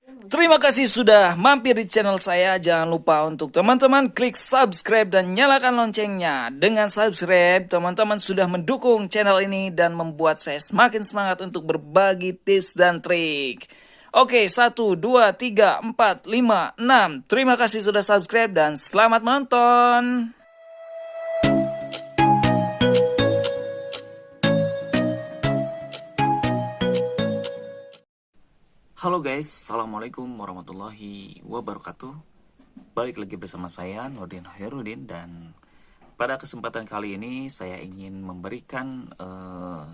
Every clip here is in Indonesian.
Terima kasih sudah mampir di channel saya. Jangan lupa untuk teman-teman klik subscribe dan nyalakan loncengnya. Dengan subscribe, teman-teman sudah mendukung channel ini dan membuat saya semakin semangat untuk berbagi tips dan trik. Oke, 1, 2, 3, 4, 5, 6. Terima kasih sudah subscribe dan selamat menonton. Halo guys, Assalamualaikum warahmatullahi wabarakatuh. Balik lagi bersama saya Nurdin Hairudin, dan pada kesempatan kali ini saya ingin memberikan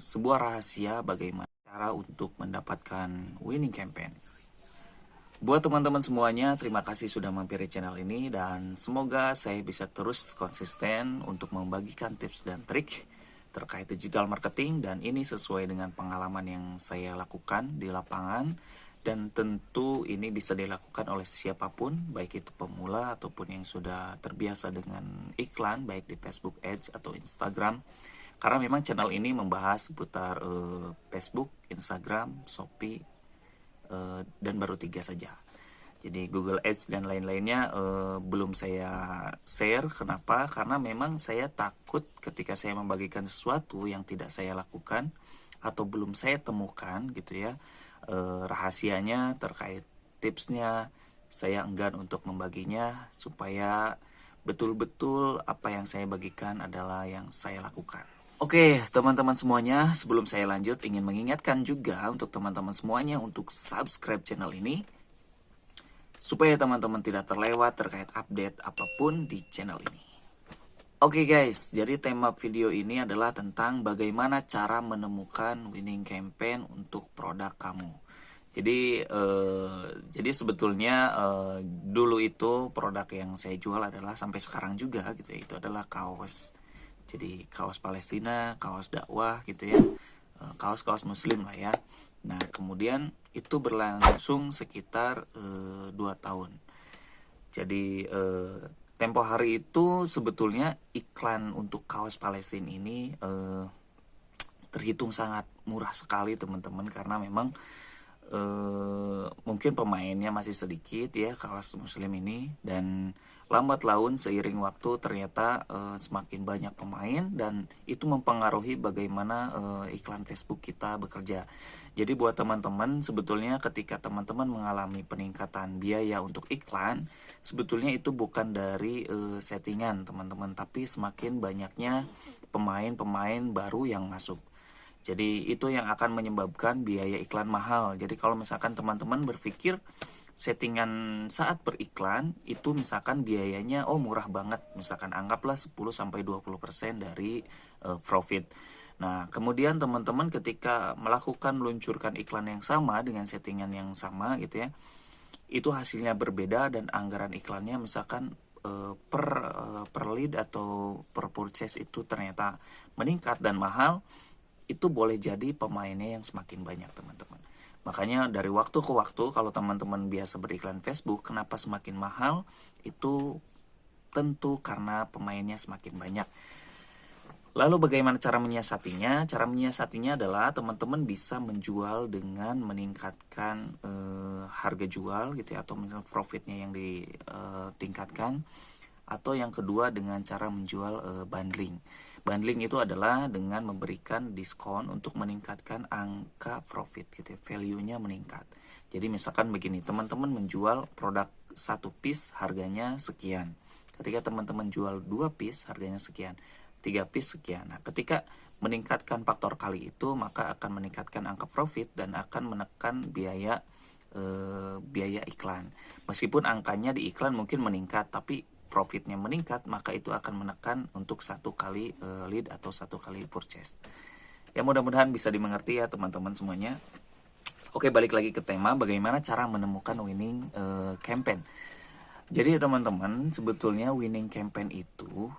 sebuah rahasia bagaimana cara untuk mendapatkan winning campaign. Buat teman-teman semuanya, terima kasih sudah mampir di channel ini, dan semoga saya bisa terus konsisten untuk membagikan tips dan trik terkait digital marketing, dan ini sesuai dengan pengalaman yang saya lakukan di lapangan. Dan tentu ini bisa dilakukan oleh siapapun, baik itu pemula ataupun yang sudah terbiasa dengan iklan, baik di Facebook Ads atau Instagram. Karena memang channel ini membahas seputar Facebook, Instagram, Shopee, dan baru 3 saja. Jadi Google Ads dan lain-lainnya belum saya share. Kenapa? Karena memang saya takut ketika saya membagikan sesuatu yang tidak saya lakukan atau belum saya temukan gitu ya, rahasianya terkait tipsnya, saya enggan untuk membaginya supaya betul-betul apa yang saya bagikan adalah yang saya lakukan. Oke, teman-teman semuanya, sebelum saya lanjut ingin mengingatkan juga untuk teman-teman semuanya untuk subscribe channel ini supaya teman-teman tidak terlewat terkait update apapun di channel ini. Oke guys, jadi tema video ini adalah tentang bagaimana cara menemukan winning campaign untuk produk kamu. Jadi sebetulnya dulu itu produk yang saya jual adalah sampai sekarang juga gitu ya, itu adalah kaos. Jadi kaos Palestina, kaos dakwah gitu ya, kaos-kaos muslim lah ya. Nah kemudian itu berlangsung sekitar 2 tahun. Jadi tempo hari itu sebetulnya iklan untuk kaos Palestina ini terhitung sangat murah sekali teman-teman, karena memang mungkin pemainnya masih sedikit ya kaos muslim ini, dan lambat laun seiring waktu ternyata semakin banyak pemain, dan itu mempengaruhi bagaimana iklan Facebook kita bekerja. Jadi buat teman-teman, sebetulnya ketika teman-teman mengalami peningkatan biaya untuk iklan, sebetulnya itu bukan dari settingan teman-teman, tapi semakin banyaknya pemain-pemain baru yang masuk. Jadi itu yang akan menyebabkan biaya iklan mahal. Jadi kalau misalkan teman-teman berpikir settingan saat beriklan itu misalkan biayanya murah banget, misalkan anggaplah 10-20% dari profit. Nah, kemudian teman-teman ketika melakukan meluncurkan iklan yang sama dengan settingan yang sama gitu ya, itu hasilnya berbeda dan anggaran iklannya misalkan per lead atau per purchase itu ternyata meningkat dan mahal, itu boleh jadi pemainnya yang semakin banyak teman-teman. Makanya dari waktu ke waktu kalau teman-teman biasa beriklan Facebook, kenapa semakin mahal? Itu tentu karena pemainnya semakin banyak. Lalu bagaimana cara menyiasatinya? Cara menyiasatinya adalah teman-teman bisa menjual dengan meningkatkan harga jual gitu ya, atau profitnya yang ditingkatkan. Atau yang kedua dengan cara menjual bundling. Bundling itu adalah dengan memberikan diskon untuk meningkatkan angka profit gitu ya, value-nya meningkat. Jadi misalkan begini, teman-teman menjual produk 1 piece harganya sekian. Ketika teman-teman jual 2 piece harganya sekian, 3 piece sekian. Nah, ketika meningkatkan faktor kali itu, maka akan meningkatkan angka profit dan akan menekan biaya iklan. Meskipun angkanya di iklan mungkin meningkat, tapi profitnya meningkat, maka itu akan menekan untuk 1 kali lead atau 1 kali purchase. Ya mudah-mudahan bisa dimengerti ya teman-teman semuanya. Oke, balik lagi ke tema bagaimana cara menemukan winning campaign. Jadi teman-teman, sebetulnya winning campaign itu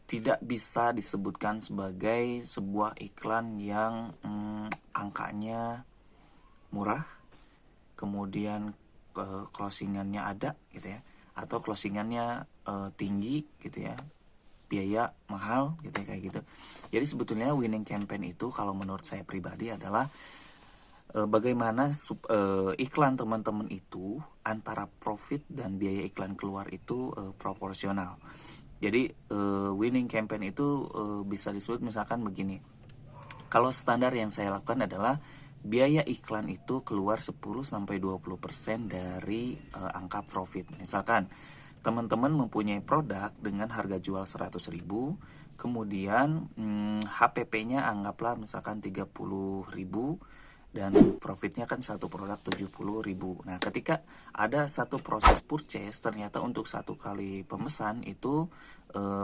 tidak bisa disebutkan sebagai sebuah iklan yang angkanya murah, kemudian closingannya ada gitu ya, atau closingannya tinggi gitu ya, biaya mahal gitu ya, kayak gitu. Jadi sebetulnya winning campaign itu kalau menurut saya pribadi adalah bagaimana iklan teman-teman itu antara profit dan biaya iklan keluar itu proporsional. Jadi winning campaign itu bisa disebut misalkan begini. Kalau standar yang saya lakukan adalah biaya iklan itu keluar 10-20% dari angka profit. Misalkan teman-teman mempunyai produk dengan harga jual 100.000, kemudian HPP-nya anggaplah misalkan 30.000 dan profitnya kan satu produk 70.000. Nah, ketika ada satu proses purchase, ternyata untuk satu kali pemesan itu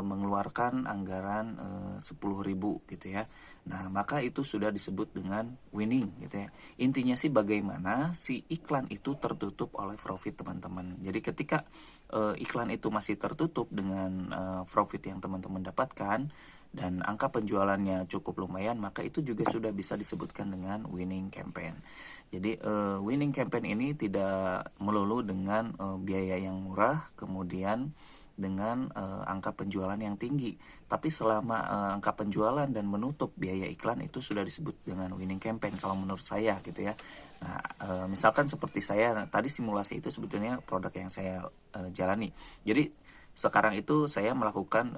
mengeluarkan anggaran 10.000 gitu ya. Nah, maka itu sudah disebut dengan winning gitu ya. Intinya sih bagaimana si iklan itu tertutup oleh profit teman-teman. Jadi ketika iklan itu masih tertutup dengan profit yang teman-teman dapatkan dan angka penjualannya cukup lumayan, maka itu juga sudah bisa disebutkan dengan winning campaign. Jadi winning campaign ini tidak melulu dengan biaya yang murah, kemudian dengan angka penjualan yang tinggi. Tapi selama angka penjualan dan menutup biaya iklan itu sudah disebut dengan winning campaign kalau menurut saya gitu ya. Nah, misalkan seperti saya tadi simulasi itu sebetulnya produk yang saya jalani. Jadi sekarang itu saya melakukan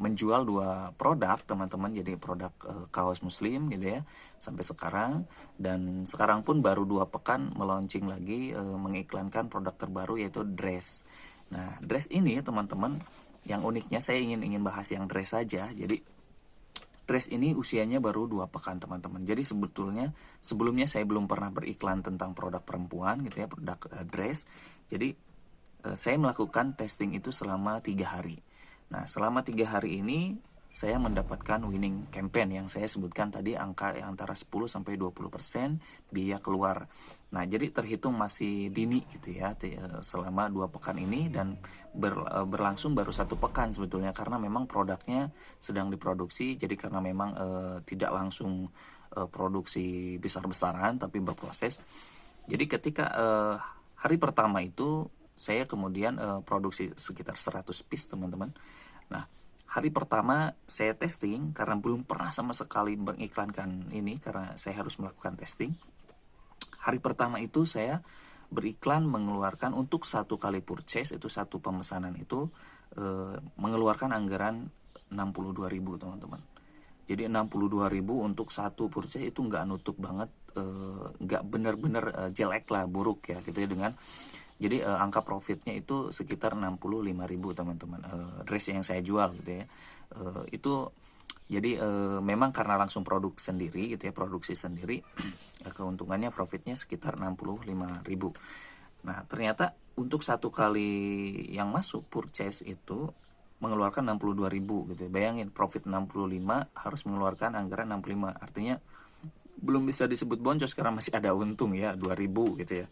menjual dua produk teman-teman, jadi produk kaos muslim gitu ya sampai sekarang, dan sekarang pun baru 2 pekan melaunching lagi mengiklankan produk terbaru yaitu dress. Nah, dress ini teman-teman yang uniknya saya ingin bahas yang dress saja. Jadi dress ini usianya baru 2 pekan teman-teman. Jadi sebetulnya sebelumnya saya belum pernah beriklan tentang produk perempuan gitu ya, produk dress. Jadi saya melakukan testing itu selama 3 hari. Nah, selama 3 hari ini saya mendapatkan winning campaign yang saya sebutkan tadi, angka yang antara 10-20% biaya keluar. Nah, jadi terhitung masih dini gitu ya selama 2 pekan ini, dan berlangsung baru 1 pekan sebetulnya karena memang produknya sedang diproduksi. Jadi karena memang tidak langsung produksi besar-besaran tapi berproses. Jadi ketika hari pertama itu saya kemudian produksi sekitar 100 piece teman-teman. Nah, hari pertama saya testing karena belum pernah sama sekali mengiklankan ini karena saya harus melakukan testing. Hari pertama itu saya beriklan mengeluarkan untuk satu kali purchase, itu satu pemesanan itu mengeluarkan anggaran 62.000 teman-teman. Jadi 62.000 untuk satu purchase itu nggak nutup banget, nggak benar-benar jelek lah, buruk ya gitu ya. Dengan jadi angka profitnya itu sekitar 65.000 teman-teman, dress yang saya jual gitu ya. Itu jadi memang karena langsung produk sendiri gitu ya, produksi sendiri, keuntungannya profitnya sekitar 65.000. Nah, ternyata untuk satu kali yang masuk purchase itu mengeluarkan 62.000 gitu ya. Bayangin profit 65 harus mengeluarkan anggaran 65. Artinya belum bisa disebut boncos karena masih ada untung ya 2.000 gitu ya.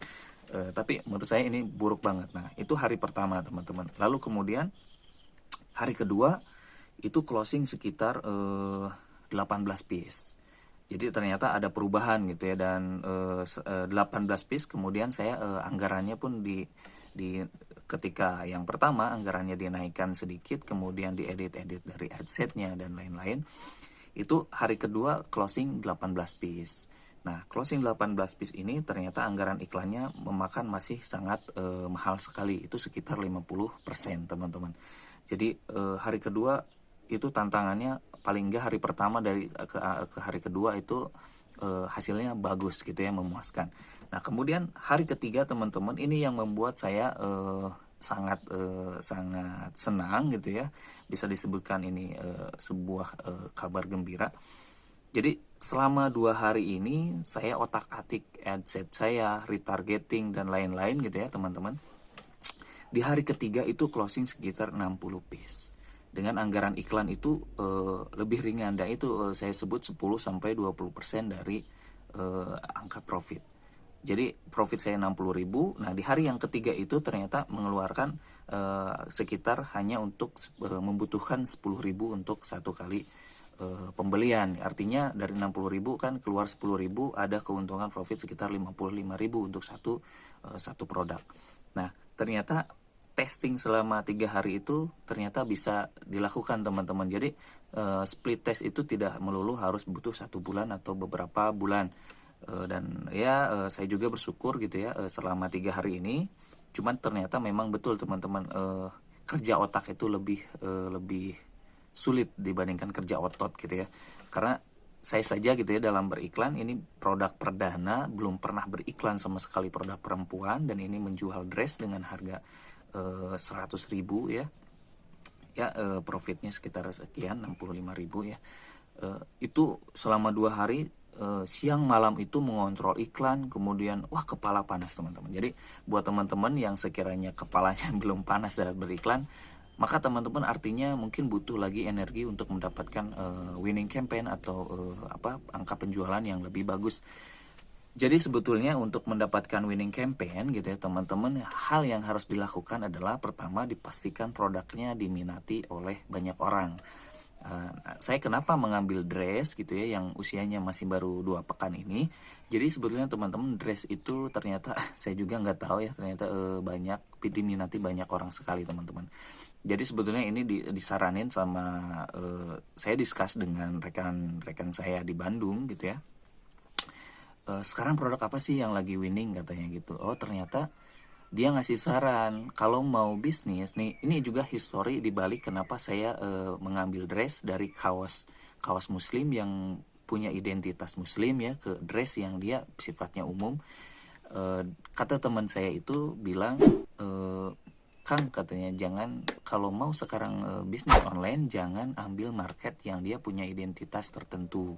Tapi menurut saya ini buruk banget. Nah, itu hari pertama teman-teman. Lalu kemudian hari kedua itu closing sekitar 18 piece. Jadi ternyata ada perubahan gitu ya, dan 18 piece kemudian saya anggarannya pun di ketika yang pertama anggarannya dinaikkan sedikit, kemudian diedit-edit dari adsetnya dan lain-lain. Itu hari kedua closing 18 piece. Nah, closing 18 piece ini ternyata anggaran iklannya memakan masih sangat mahal sekali. Itu sekitar 50% teman-teman. Jadi hari kedua itu tantangannya paling enggak hari pertama dari ke hari kedua itu hasilnya bagus gitu ya, memuaskan. Nah, kemudian hari ketiga teman-teman ini yang membuat saya sangat senang gitu ya, bisa disebutkan ini sebuah kabar gembira. Jadi selama 2 hari ini saya otak-atik adset saya, retargeting dan lain-lain gitu ya teman-teman. Di hari ketiga itu closing sekitar 60 piece. Dengan anggaran iklan itu lebih ringan, dan itu saya sebut 10-20% dari angka profit. Jadi profit saya 60.000. Nah, di hari yang ketiga itu ternyata mengeluarkan sekitar hanya untuk membutuhkan 10.000 untuk satu kali pembelian. Artinya dari 60.000 kan keluar 10.000, ada keuntungan profit sekitar 55.000 untuk satu produk. Nah, ternyata testing selama 3 hari itu ternyata bisa dilakukan teman-teman. Jadi split test itu tidak melulu harus butuh 1 bulan atau beberapa bulan. Dan ya saya juga bersyukur gitu ya selama 3 hari ini. Cuman ternyata memang betul teman-teman, kerja otak itu lebih sulit dibandingkan kerja otot gitu ya. Karena saya saja gitu ya dalam beriklan ini produk perdana, belum pernah beriklan sama sekali produk perempuan, dan ini menjual dress dengan harga 100.000 ya. Ya profitnya sekitar sekian 65.000 ya. Itu selama 2 hari, siang malam itu mengontrol iklan, kemudian wah kepala panas teman-teman. Jadi buat teman-teman yang sekiranya kepalanya belum panas saat beriklan, maka teman-teman artinya mungkin butuh lagi energi untuk mendapatkan winning campaign atau angka penjualan yang lebih bagus. Jadi sebetulnya untuk mendapatkan winning campaign gitu ya teman-teman, hal yang harus dilakukan adalah pertama dipastikan produknya diminati oleh banyak orang. Saya kenapa mengambil dress gitu ya yang usianya masih baru 2 pekan ini. Jadi sebetulnya teman-teman, dress itu ternyata saya juga nggak tahu ya, ternyata banyak diminati banyak orang sekali teman-teman. Jadi sebetulnya ini disaranin sama saya discuss dengan rekan-rekan saya di Bandung gitu ya. Sekarang produk apa sih yang lagi winning katanya gitu. Oh ternyata dia ngasih saran kalau mau bisnis nih, ini juga histori dibalik kenapa saya mengambil dress dari kaos muslim yang punya identitas muslim ya ke dress yang dia sifatnya umum. Kata teman saya itu bilang, Kang katanya jangan, kalau mau sekarang bisnis online jangan ambil market yang dia punya identitas tertentu.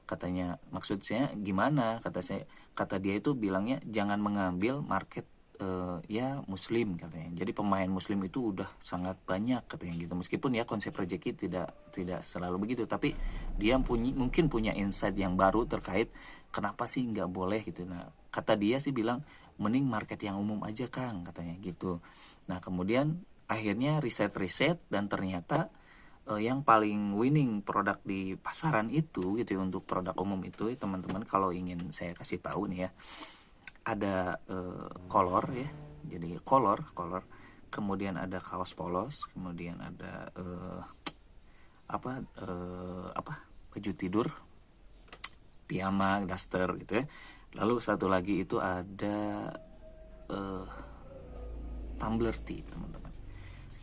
Katanya maksudnya gimana, kata dia itu bilangnya jangan mengambil market ya muslim katanya. Jadi pemain muslim itu udah sangat banyak katanya gitu. Meskipun ya konsep rezeki tidak selalu begitu, tapi dia mungkin punya insight yang baru terkait kenapa sih nggak boleh gitu. Nah kata dia sih bilang mending market yang umum aja Kang katanya gitu. Nah kemudian akhirnya riset dan ternyata yang paling winning produk di pasaran itu gitu ya, untuk produk umum itu teman-teman, kalau ingin saya kasih tahu nih ya, ada kolor ya, jadi kolor, kemudian ada kaos polos, kemudian ada baju tidur, piyama, daster gitu ya. Lalu satu lagi itu ada tumbler tea teman-teman.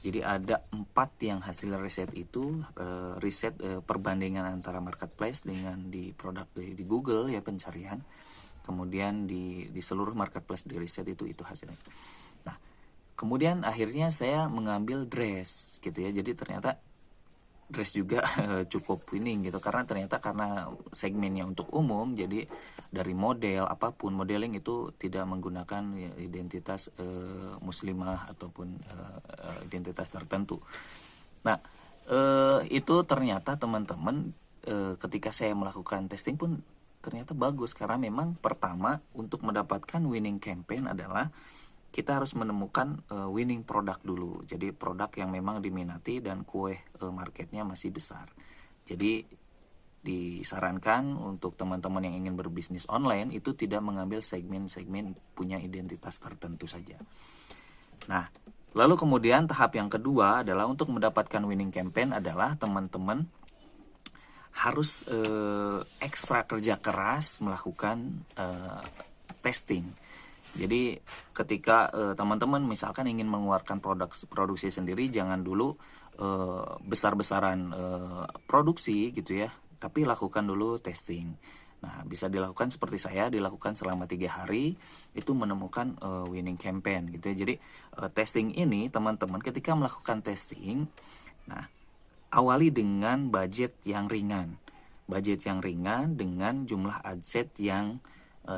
Jadi ada 4 yang hasil riset itu, perbandingan antara marketplace dengan di produk di Google ya pencarian, kemudian di seluruh marketplace di riset itu hasilnya. Nah kemudian akhirnya saya mengambil dress gitu ya. Jadi ternyata dress juga cukup winning gitu, karena segmennya untuk umum, jadi dari model apapun modeling itu tidak menggunakan identitas muslimah ataupun identitas tertentu. Nah itu ternyata teman-teman, ketika saya melakukan testing pun ternyata bagus, karena memang pertama untuk mendapatkan winning campaign adalah kita harus menemukan winning produk dulu. Jadi produk yang memang diminati dan kue marketnya masih besar. Jadi disarankan untuk teman-teman yang ingin berbisnis online itu tidak mengambil segmen-segmen punya identitas tertentu saja. Nah, lalu kemudian tahap yang kedua adalah untuk mendapatkan winning campaign adalah teman-teman harus ekstra kerja keras melakukan testing. Jadi ketika teman-teman misalkan ingin mengeluarkan produksi sendiri, jangan dulu besar-besaran produksi gitu ya, tapi lakukan dulu testing. Nah bisa dilakukan seperti saya, dilakukan selama 3 hari itu menemukan winning campaign gitu ya. Jadi testing ini teman-teman ketika melakukan testing, nah awali dengan budget yang ringan dengan jumlah adset yang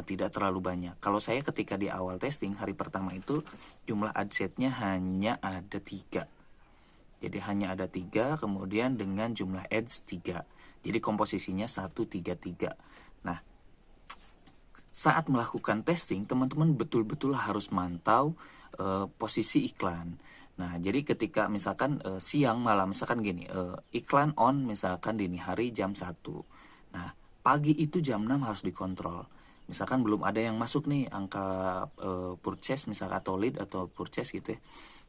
tidak terlalu banyak. Kalau saya ketika di awal testing hari pertama itu jumlah adsetnya hanya ada 3. Jadi hanya ada 3, kemudian dengan jumlah ads 3. Jadi komposisinya 1-3-3. Nah, saat melakukan testing teman-teman betul-betul harus mantau posisi iklan. Nah, jadi ketika misalkan siang malam, misalkan gini, iklan on misalkan dini hari jam 1. Nah, pagi itu jam 6 harus dikontrol. Misalkan belum ada yang masuk nih angka purchase misalkan, atau lead atau purchase gitu ya.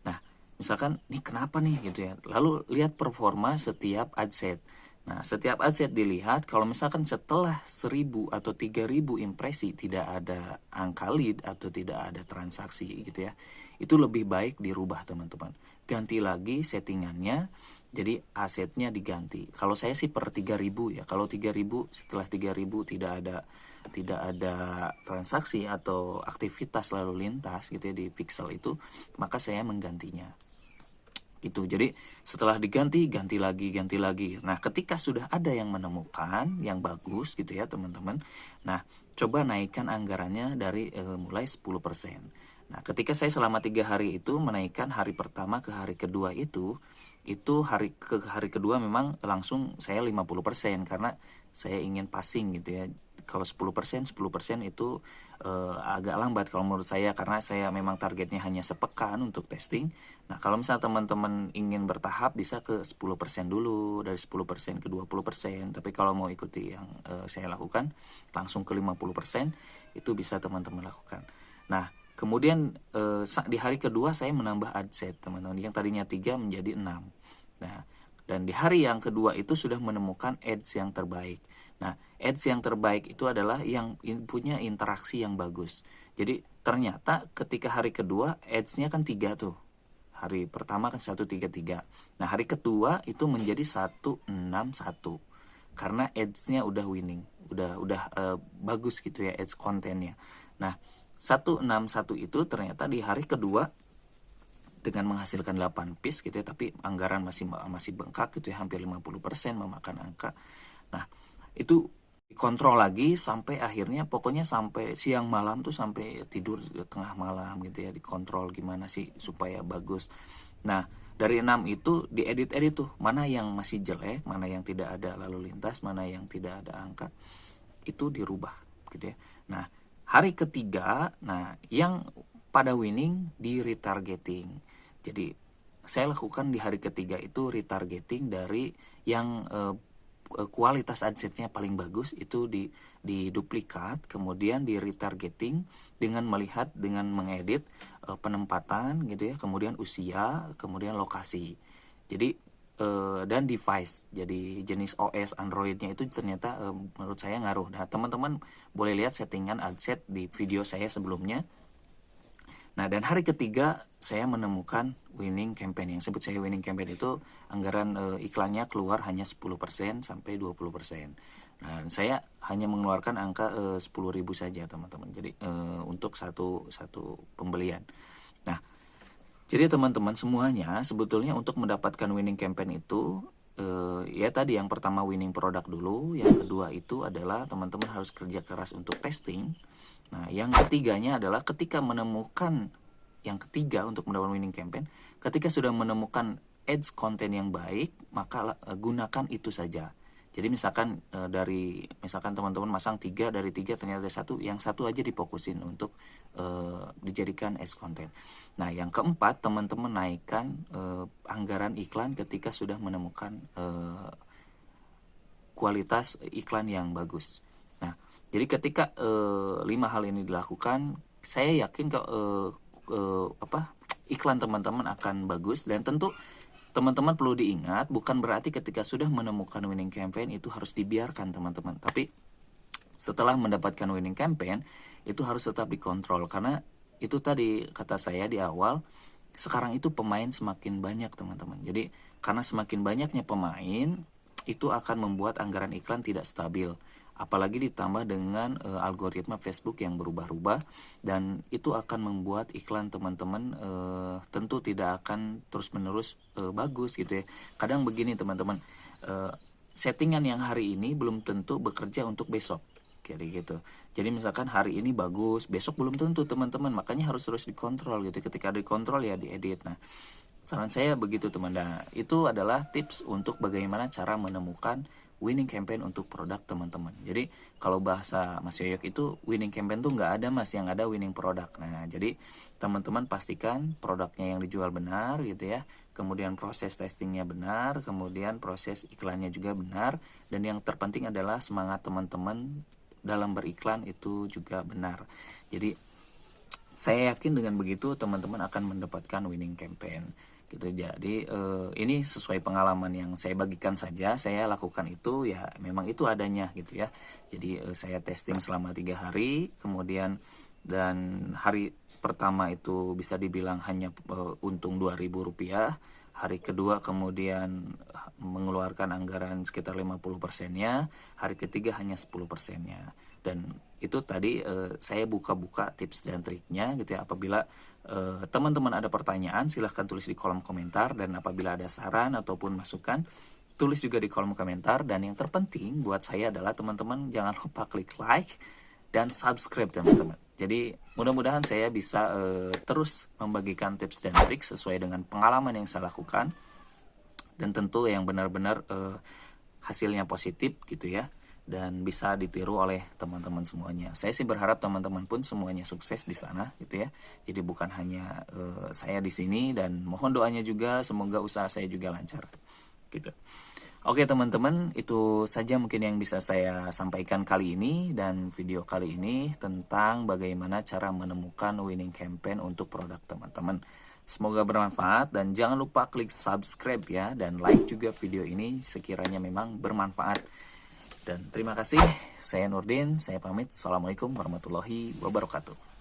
Nah misalkan nih kenapa nih gitu ya. Lalu lihat performa setiap ad set. Nah, setiap ad set dilihat, kalau misalkan setelah 1.000 atau 3.000 impresi tidak ada angka lead atau tidak ada transaksi gitu ya, itu lebih baik dirubah teman-teman. Ganti lagi settingannya, jadi asetnya diganti. Kalau saya sih per 3.000 ya. Kalau 3.000, setelah 3.000 tidak ada transaksi atau aktivitas lalu lintas gitu ya di pixel itu, maka saya menggantinya. Gitu. Jadi setelah diganti, ganti lagi. Nah, ketika sudah ada yang menemukan yang bagus gitu ya, teman-teman. Nah, coba naikkan anggarannya dari mulai 10%. Nah, ketika saya selama 3 hari itu menaikkan hari pertama ke hari kedua itu hari kedua memang langsung saya 50% karena saya ingin passing gitu ya. Kalau 10% itu agak lambat kalau menurut saya, karena saya memang targetnya hanya sepekan untuk testing. Nah, kalau misalnya teman-teman ingin bertahap bisa ke 10% dulu, dari 10% ke 20%. Tapi kalau mau ikuti yang saya lakukan langsung ke 50%, itu bisa teman-teman lakukan. Nah, kemudian di hari kedua saya menambah ad set teman-teman, yang tadinya 3 menjadi 6. Nah, dan di hari yang kedua itu sudah menemukan ads yang terbaik. Nah, ads yang terbaik itu adalah yang punya interaksi yang bagus. Jadi ternyata ketika hari kedua ads-nya kan 3 tuh. Hari pertama kan 133. Nah, hari kedua itu menjadi 161. Karena ads-nya udah winning, udah bagus gitu ya ads kontennya. Nah, 161 itu ternyata di hari kedua dengan menghasilkan 8 piece gitu ya, tapi anggaran masih bengkak gitu ya, hampir 50% memakan angka. Nah, itu dikontrol lagi sampai akhirnya, pokoknya sampai siang malam tuh, sampai tidur tengah malam gitu ya, dikontrol gimana sih supaya bagus. Nah, dari 6 itu diedit-edit tuh, mana yang masih jelek, mana yang tidak ada lalu lintas, mana yang tidak ada angka, itu dirubah gitu ya. Nah, hari ketiga, nah yang pada winning di retargeting. Jadi saya lakukan di hari ketiga itu retargeting dari yang kualitas adsetnya paling bagus itu diduplikat, kemudian di retargeting dengan mengedit penempatan gitu ya, kemudian usia, kemudian lokasi. Jadi dan device, jadi jenis OS Androidnya itu ternyata menurut saya ngaruh. Nah, teman-teman boleh lihat settingan adset di video saya sebelumnya. Nah, dan hari ketiga saya menemukan winning campaign. Yang sebut saya winning campaign itu anggaran iklannya keluar hanya 10% sampai 20%. Nah, saya hanya mengeluarkan angka 10.000 saja, teman-teman. Jadi untuk satu pembelian. Nah, jadi teman-teman semuanya sebetulnya untuk mendapatkan winning campaign itu ya tadi, yang pertama winning produk dulu, yang kedua itu adalah teman-teman harus kerja keras untuk testing. Nah, yang ketiganya adalah ketika menemukan, yang ketiga untuk mendapatkan winning campaign, ketika sudah menemukan ads konten yang baik, maka gunakan itu saja. Jadi misalkan misalkan teman-teman masang 3, dari 3 ternyata ada satu, yang satu aja difokusin untuk dijadikan ads konten. Nah, yang keempat, teman-teman naikkan anggaran iklan ketika sudah menemukan kualitas iklan yang bagus. Nah, jadi ketika 5 hal ini dilakukan, saya yakin iklan teman-teman akan bagus. Dan tentu teman-teman perlu diingat, bukan berarti ketika sudah menemukan winning campaign itu harus dibiarkan teman-teman. Tapi setelah mendapatkan winning campaign itu harus tetap dikontrol, karena itu tadi kata saya di awal, sekarang itu pemain semakin banyak teman-teman. Jadi karena semakin banyaknya pemain, itu akan membuat anggaran iklan tidak stabil. Apalagi ditambah dengan algoritma Facebook yang berubah-ubah, dan itu akan membuat iklan teman-teman tentu tidak akan terus-menerus bagus gitu ya. Kadang begini teman-teman, settingan yang hari ini belum tentu bekerja untuk besok, kayak gitu. Jadi misalkan hari ini bagus, besok belum tentu teman-teman, makanya harus terus dikontrol gitu. Ketika dikontrol ya diedit. Nah, saran saya begitu teman. Nah, itu adalah tips untuk bagaimana cara menemukan winning campaign untuk produk teman-teman. Jadi kalau bahasa Mas Yoyok itu winning campaign tuh nggak ada Mas, yang ada winning product. Nah, jadi teman-teman pastikan produknya yang dijual benar gitu ya. Kemudian proses testingnya benar, kemudian proses iklannya juga benar, dan yang terpenting adalah semangat teman-teman dalam beriklan itu juga benar. Jadi saya yakin dengan begitu teman-teman akan mendapatkan winning campaign gitu. Jadi ini sesuai pengalaman yang saya bagikan saja, saya lakukan itu ya memang itu adanya gitu ya. Jadi saya testing selama 3 hari, kemudian dan hari pertama itu bisa dibilang hanya untung Rp2.000, hari kedua kemudian mengeluarkan anggaran sekitar 50%-nya, hari ketiga hanya 10%-nya. Dan itu tadi saya buka-buka tips dan triknya gitu ya. Apabila teman-teman ada pertanyaan, silahkan tulis di kolom komentar, dan apabila ada saran ataupun masukan, tulis juga di kolom komentar. Dan yang terpenting buat saya adalah teman-teman jangan lupa klik like dan subscribe teman-teman. Jadi mudah-mudahan saya bisa terus membagikan tips dan trik sesuai dengan pengalaman yang saya lakukan, dan tentu yang benar-benar hasilnya positif gitu ya, dan bisa ditiru oleh teman-teman semuanya. Saya sih berharap teman-teman pun semuanya sukses di sana gitu ya. Jadi bukan hanya saya di sini, dan mohon doanya juga semoga usaha saya juga lancar gitu. Oke teman-teman, itu saja mungkin yang bisa saya sampaikan kali ini, dan video kali ini tentang bagaimana cara menemukan winning campaign untuk produk teman-teman. Semoga bermanfaat, dan jangan lupa klik subscribe ya, dan like juga video ini sekiranya memang bermanfaat. Dan terima kasih, saya Nurdin, saya pamit. Assalamualaikum warahmatullahi wabarakatuh.